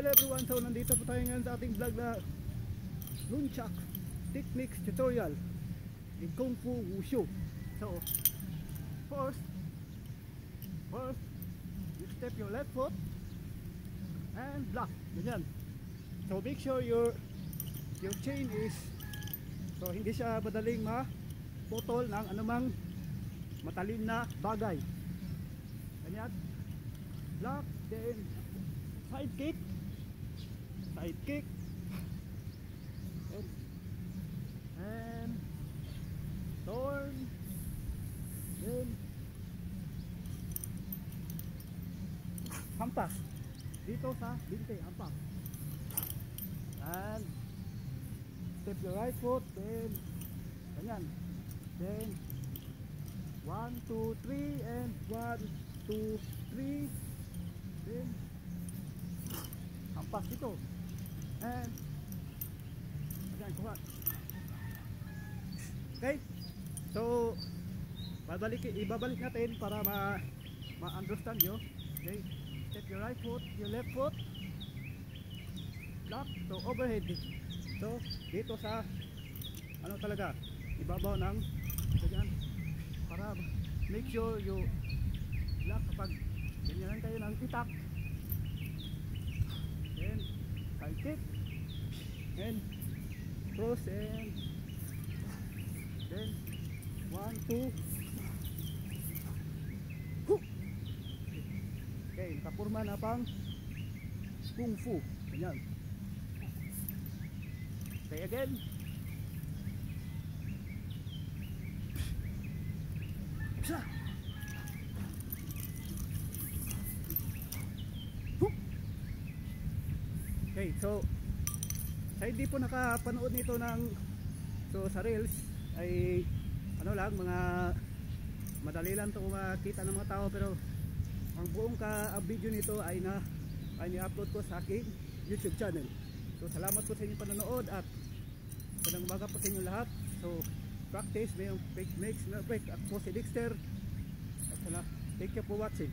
Hello everyone, so nandito po tayo ngayon sa ating vlog na Nunchak Techniques Tutorial in Kung Fu Wushu. So first you step your left foot and block, ganyan. So make sure your chain is, so hindi siya madaling maputol ng anumang matalim na bagay. Ganyan, block, then side kick, and turn, then hampas dito sa binte, hampas, and step your right foot, then ganyan, then 1, 2, 3 and 1, 2, 3, then hampas dito, and ayan, kuha. Okay, so ibabalik natin para ma-understand nyo. Okay, step your right foot, your left foot, block, so overhead. So dito sa ano talaga, ibabaw ng ganyan, para make sure you block kapag ganyan kayo ng itak. And side kick and cross, and then 1, 2. Okay, nakapurma na pang Kung Fu, ganyan. Okay, again. Isa. Okay, so sa hindi po nakapanood nito sa reels, ay ano lang, mga madali lang ito makita ng mga tao, pero ang buong video nito ay ni-upload ko sa aking YouTube channel. So salamat po sa inyong panonood at magandang umaga po sa inyo lahat. So practice, may yung makes perfect. Ako po si Dexter at thank you for watching.